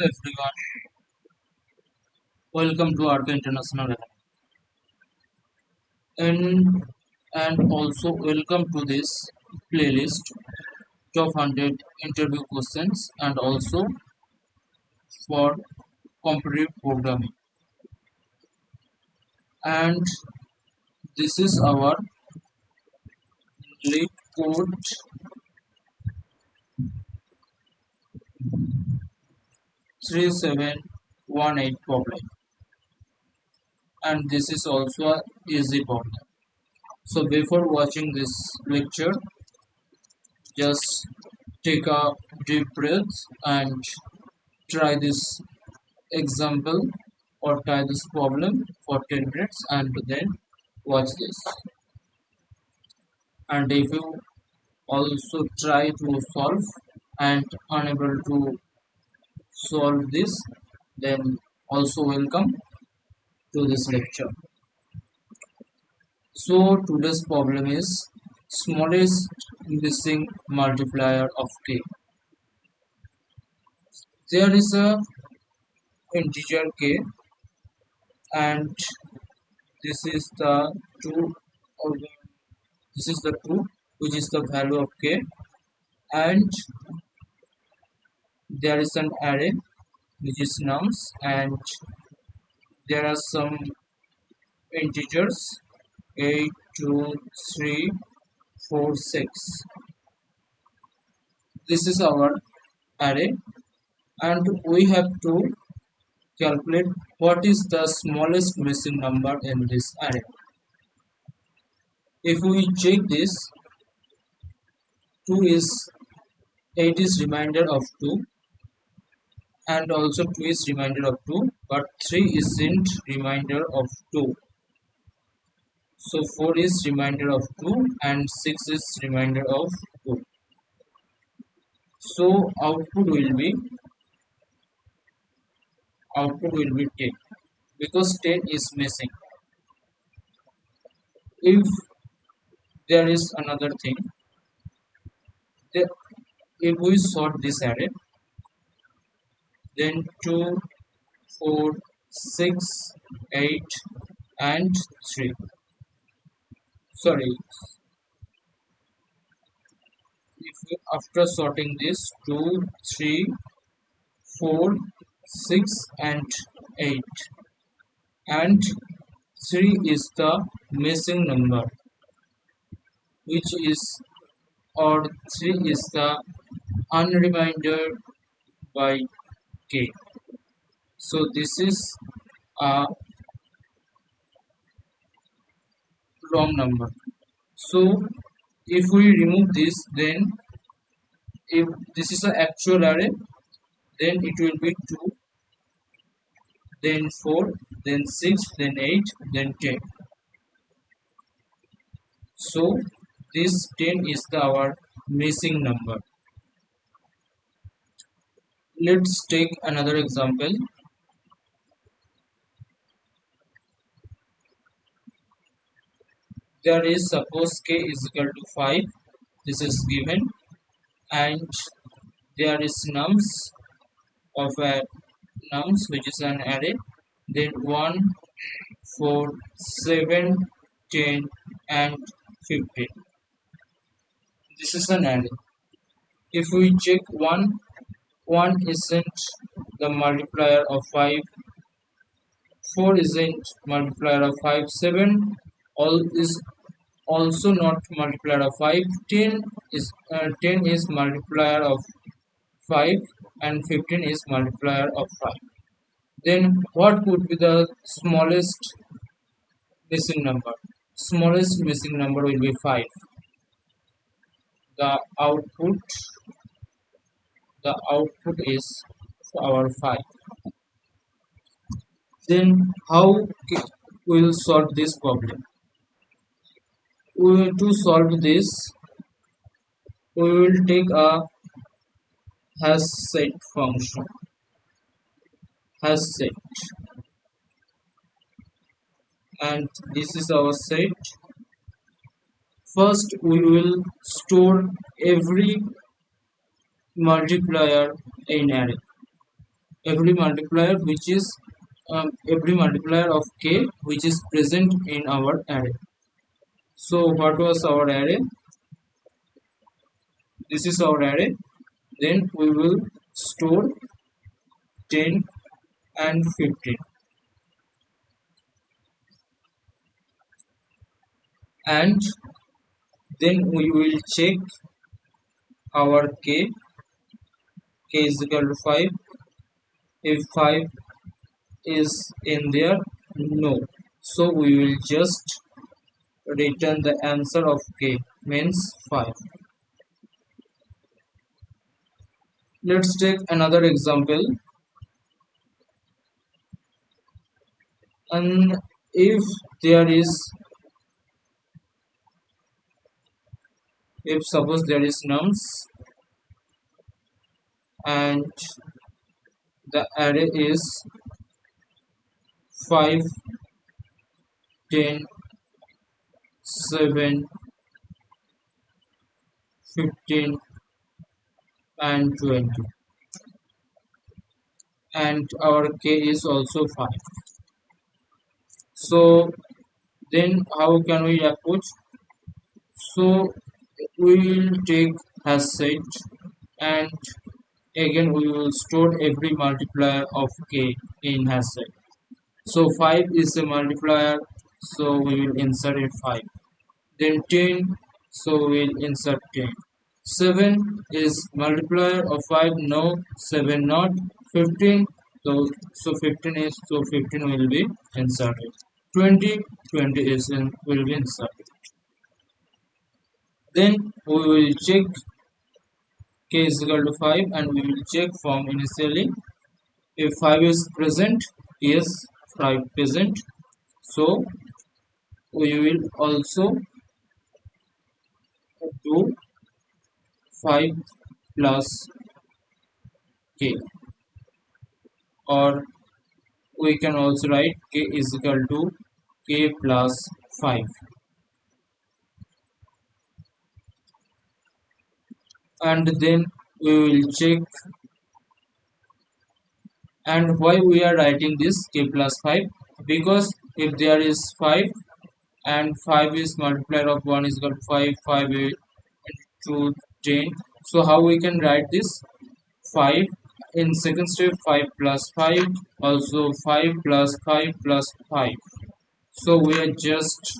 everyone, welcome to Arca International and also welcome to this playlist top 100 interview questions and also for competitive programming. And this is our lead code 3718 problem, and this is also a easy problem. So before watching this lecture, just take a deep breath and try this example or try this problem for 10 minutes and then watch this. And if you also try to solve and unable to solve this, then also welcome to this lecture. So today's problem is smallest missing multiplier of k. There is a integer k and this is the 2 or this is the 2 which is the value of k, and there is an array which is nums, and there are some integers 8 2 3 4 6. This is our array and we have to calculate what is the smallest missing number in this array. If we check this, 2 is 8 is remainder of 2 and also 2 is remainder of 2, but 3 isn't remainder of 2. So 4 is remainder of 2 and 6 is remainder of 2. So output will be 10 because 10 is missing. If there is another thing, if we sort this array, then 2 4 6 8 and 3, sorry, if we, after sorting this 2 3 4 6 and 8 and 3 is the missing number, which is, or 3 is the unremainder by k. So this is a wrong number. So if we remove this, then if this is an actual array, then it will be 2, then 4, then 6, then 8, then 10. So this 10 is our missing number. Let's take another example. There is, suppose k is equal to 5, this is given, and there is nums of a nums which is an array, then 1 4 7 10 and 15. This is an array. If we check 1 isn't the multiplier of 5, 4 isn't multiplier of 5, 7 all is also not multiplier of 5, 10 is multiplier of 5 and 15 is multiplier of 5. Then what could be the smallest missing number? Smallest missing number will be 5. The output is our 5. Then how we will solve this problem? To solve this, we will take a hash set function. Hash set, and this is our set. First we will store every multiplier in array. every multiplier which is every multiplier of k which is present in our array. So what was our array? This is our array. Then we will store 10 and 15, and then we will check our k is equal to 5. If 5 is in there, no, so we will just return the answer of k, means 5. Let's take another example. And if there is, if suppose there is nums and the array is 5, 10, 7, 15 and 20, and our k is also 5. So then how can we approach? So we will take hash set, and again we will store every multiplier of k in hash set. So 5 is a multiplier, so we will insert a 5. Then 10, so we will insert 10. 7 is multiplier of 5, no, 7 not. 15, so 15 is, so 15 will be inserted. 20, 20 is will be inserted. Then we will check k is equal to 5, and we will check from initially. If 5 is present, yes, 5 present, so we will also do 5 plus k, or we can also write k is equal to k plus 5. And then we will check. And why we are writing this k plus 5? Because if there is 5 and 5 is multiplier of 1 is equal to 5, 5 is into 10. So how we can write this? 5 in second step, 5 plus 5, also 5 plus 5 plus 5. So we are just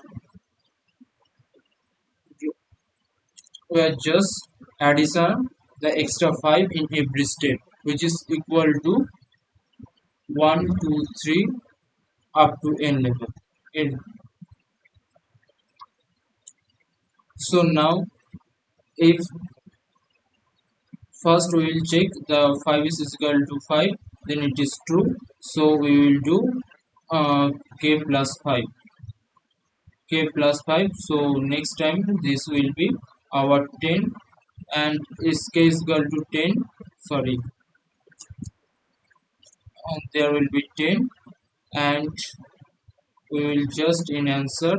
addition the extra 5 in every step, which is equal to 1, 2, 3 up to n level. So now if first we will check the 5 is equal to 5, then it is true, so we will do k plus 5, so next time this will be our 10, and is k is equal to 10, sorry, and there will be 10, and we will just in answer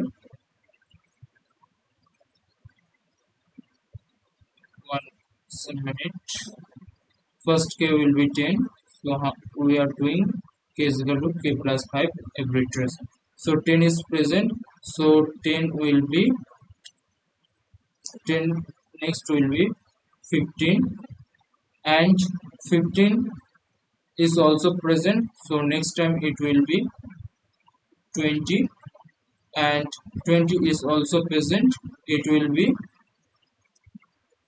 1 minute. First k will be 10, so we are doing k is equal to k plus 5 every trace. So 10 is present, so 10 will be 10, next will be 15, and 15 is also present, so next time it will be 20, and 20 is also present, it will be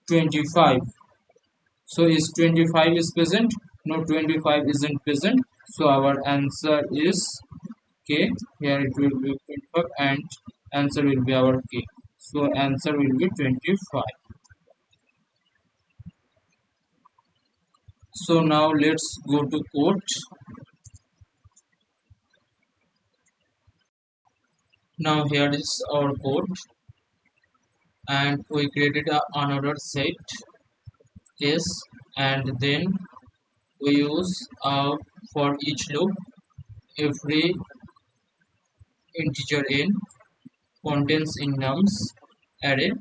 25. So is 25 is present? No, 25 isn't present, so our answer is k. Here it will be 25, and answer will be our k, so answer will be 25. So now let's go to code. Now here is our code, and we created another set, yes, and then we use for each loop every integer n contains in nums array,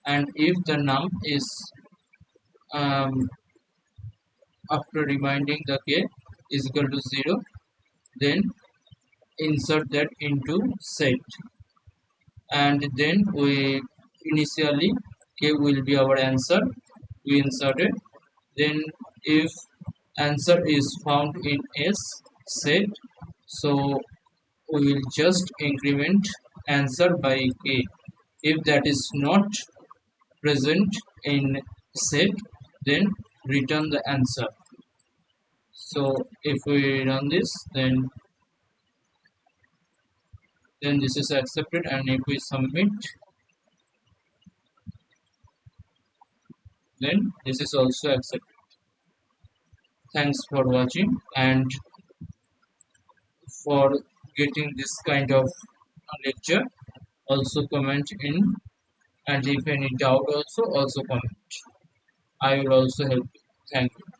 and if the num is after reminding the k is equal to 0, then insert that into set, and then we initially k will be our answer. We inserted, then if answer is found in s set, so we will just increment answer by k. If that is not present in set, then return the answer. So if we run this, then this is accepted, and if we submit, then this is also accepted. Thanks for watching, and for getting this kind of lecture, also comment in, and if any doubt also comment. I will also help you. Thank you.